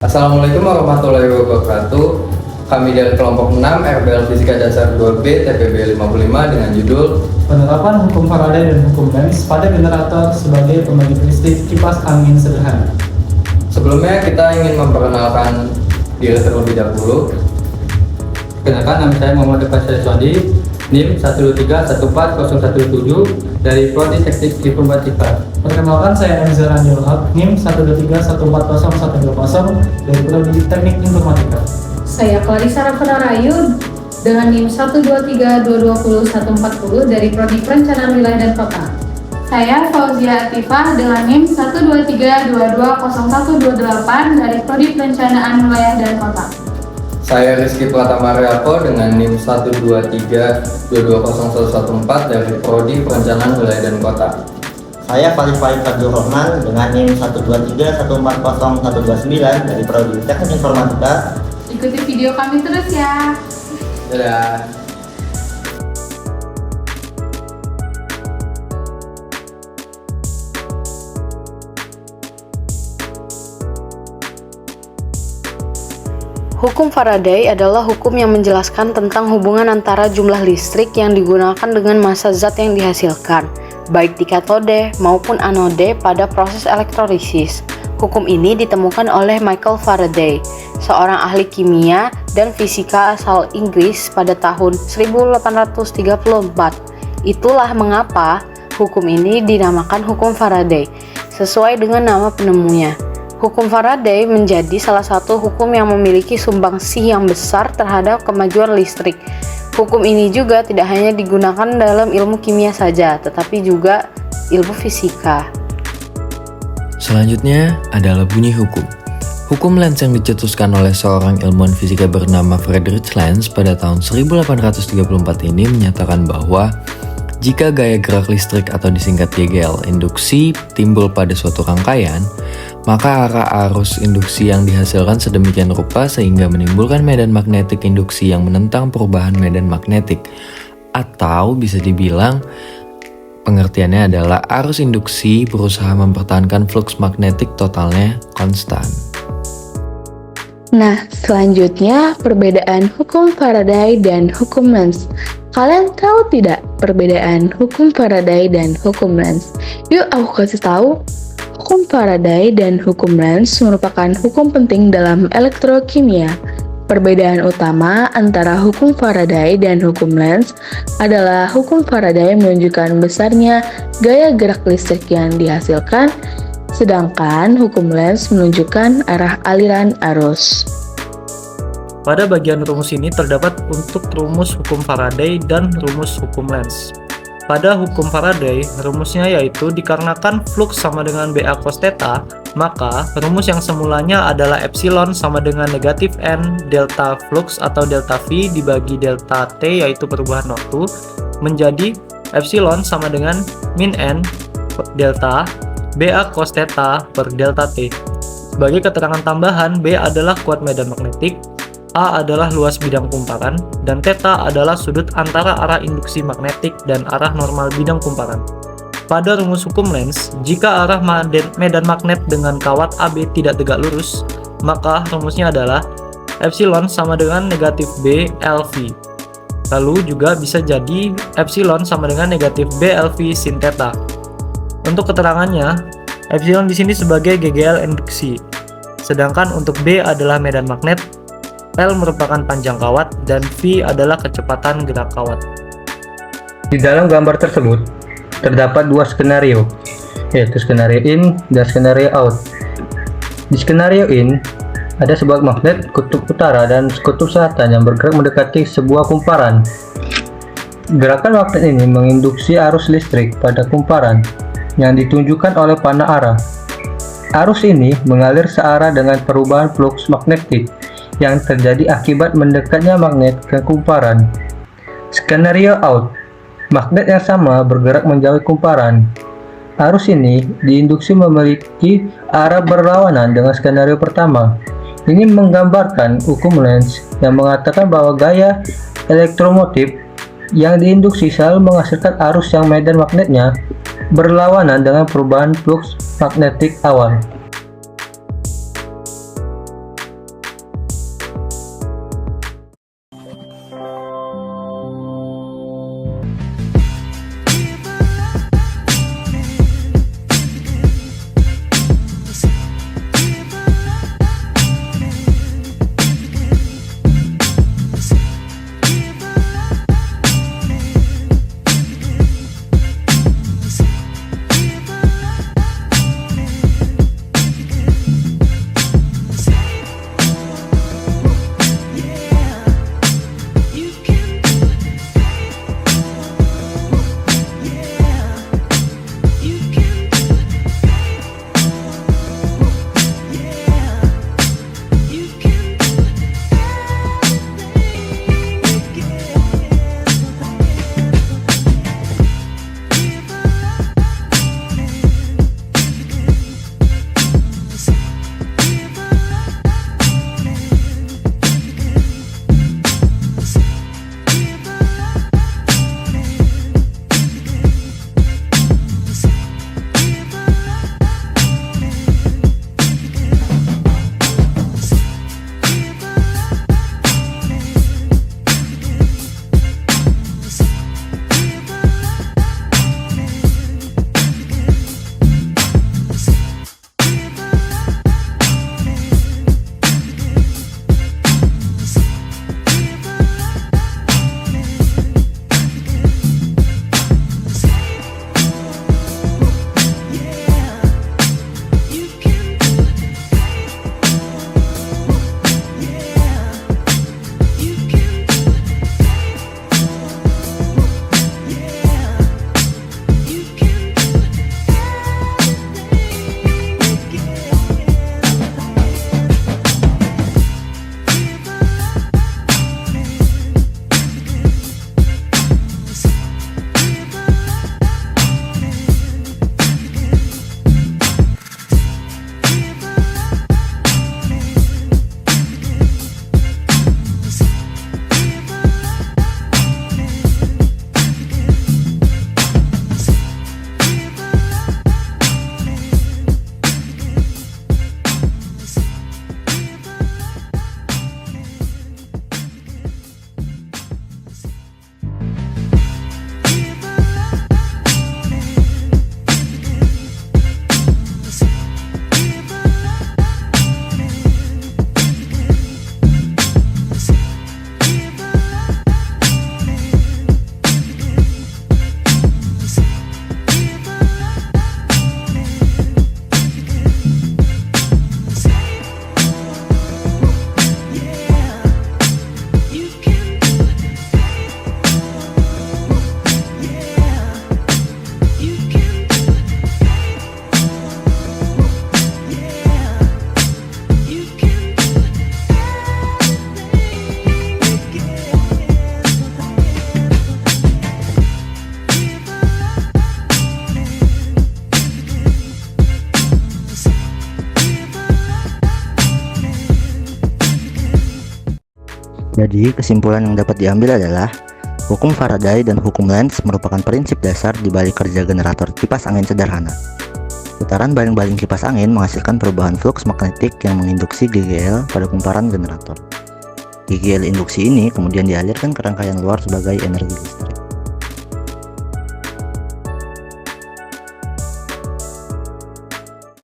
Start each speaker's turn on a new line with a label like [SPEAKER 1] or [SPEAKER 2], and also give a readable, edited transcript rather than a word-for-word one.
[SPEAKER 1] Assalamualaikum warahmatullahi wabarakatuh. Kami dari kelompok 6 RBL Fisika Dasar 2B TPB 55 dengan judul
[SPEAKER 2] Penerapan hukum Faraday dan hukum Lenz pada generator sebagai pembangkit listrik kipas angin sederhana.
[SPEAKER 1] Sebelumnya kita ingin memperkenalkan diri terlebih dahulu.
[SPEAKER 3] Kenalkan, nama saya Muhammad Faisal Swadi, NIM 123140117 dari Prodi Teknik Informatika.
[SPEAKER 2] Perkenalkan, saya Enzer Anjol Haq, NIM 123140120 dari Prodi Teknik Informatika.
[SPEAKER 4] Saya Clarissa Raffana-Rayu dengan NIM 123220140 dari Prodi Perencanaan Wilayah dan Kota. Saya Fauzia Atifah dengan NIM 123220128 dari Prodi Perencanaan Wilayah dan Kota.
[SPEAKER 1] Saya Rizky Pratama Rialko dengan NIM 123220114 dari Prodi Perencanaan Wilayah dan Kota.
[SPEAKER 5] Saya Farid Abdul Rahman dengan NIM 123140129 dari Prodi Teknik Informatika.
[SPEAKER 4] Ikuti video kami terus ya.
[SPEAKER 1] Dadah.
[SPEAKER 6] Hukum Faraday adalah hukum yang menjelaskan tentang hubungan antara jumlah listrik yang digunakan dengan massa zat yang dihasilkan, baik di katode maupun anode pada proses elektrolisis. Hukum ini ditemukan oleh Michael Faraday, seorang ahli kimia dan fisika asal Inggris pada tahun 1834. Itulah mengapa hukum ini dinamakan hukum Faraday, sesuai dengan nama penemunya. Hukum Faraday menjadi salah satu hukum yang memiliki sumbangsih yang besar terhadap kemajuan listrik. Hukum ini juga tidak hanya digunakan dalam ilmu kimia saja, tetapi juga ilmu fisika.
[SPEAKER 7] Selanjutnya adalah bunyi hukum. Hukum Lenz yang dicetuskan oleh seorang ilmuwan fisika bernama Friedrich Lenz pada tahun 1834 ini menyatakan bahwa jika gaya gerak listrik atau disingkat GGL induksi timbul pada suatu rangkaian, maka arah arus induksi yang dihasilkan sedemikian rupa sehingga menimbulkan medan magnetik induksi yang menentang perubahan medan magnetik. Atau bisa dibilang pengertiannya adalah arus induksi berusaha mempertahankan flux magnetik totalnya konstan.
[SPEAKER 8] Nah, selanjutnya perbedaan hukum Faraday dan hukum Lenz. Kalian tahu tidak perbedaan hukum Faraday dan hukum Lenz? Yuk aku kasih tahu. Hukum Faraday dan hukum Lenz merupakan hukum penting dalam elektrokimia. Perbedaan utama antara hukum Faraday dan hukum Lenz adalah hukum Faraday menunjukkan besarnya gaya gerak listrik yang dihasilkan, sedangkan hukum Lenz menunjukkan arah aliran arus.
[SPEAKER 2] Pada bagian rumus ini terdapat untuk rumus hukum Faraday dan rumus hukum Lenz. Pada hukum Faraday, rumusnya yaitu dikarenakan flux sama dengan BA cos theta, maka rumus yang semulanya adalah epsilon sama dengan negatif N delta flux atau delta V dibagi delta T yaitu perubahan waktu, menjadi epsilon sama dengan min N delta BA cos theta per delta T. Sebagai keterangan tambahan, B adalah kuat medan magnetik, A adalah luas bidang kumparan, dan theta adalah sudut antara arah induksi magnetik dan arah normal bidang kumparan. Pada rumus hukum Lenz, jika arah medan magnet dengan kawat AB tidak tegak lurus, maka rumusnya adalah epsilon sama dengan negatif B LV. Lalu juga bisa jadi epsilon sama dengan negatif B LV sin theta. Untuk keterangannya, epsilon di sini sebagai GGL induksi, sedangkan untuk B adalah medan magnet, L merupakan panjang kawat, dan V adalah kecepatan gerak kawat.
[SPEAKER 3] Di dalam gambar tersebut terdapat dua skenario, yaitu skenario in dan skenario out. Di skenario in, ada sebuah magnet kutub utara dan kutub selatan yang bergerak mendekati sebuah kumparan. Gerakan magnet ini menginduksi arus listrik pada kumparan yang ditunjukkan oleh panah arah. Arus ini mengalir searah dengan perubahan flux magnetik yang terjadi akibat mendekatnya magnet ke kumparan. Skenario out, magnet yang sama bergerak menjauhi kumparan. Arus ini diinduksi memiliki arah berlawanan dengan skenario pertama. Ini menggambarkan hukum Lenz yang mengatakan bahwa gaya elektromotif yang diinduksi selalu menghasilkan arus yang medan magnetnya berlawanan dengan perubahan flux magnetik awal.
[SPEAKER 9] Jadi, kesimpulan yang dapat diambil adalah hukum Faraday dan hukum Lenz merupakan prinsip dasar di balik kerja generator kipas angin sederhana. Putaran baling-baling kipas angin menghasilkan perubahan fluks magnetik yang menginduksi GGL pada kumparan generator. GGL induksi ini kemudian dialirkan ke rangkaian luar sebagai energi listrik.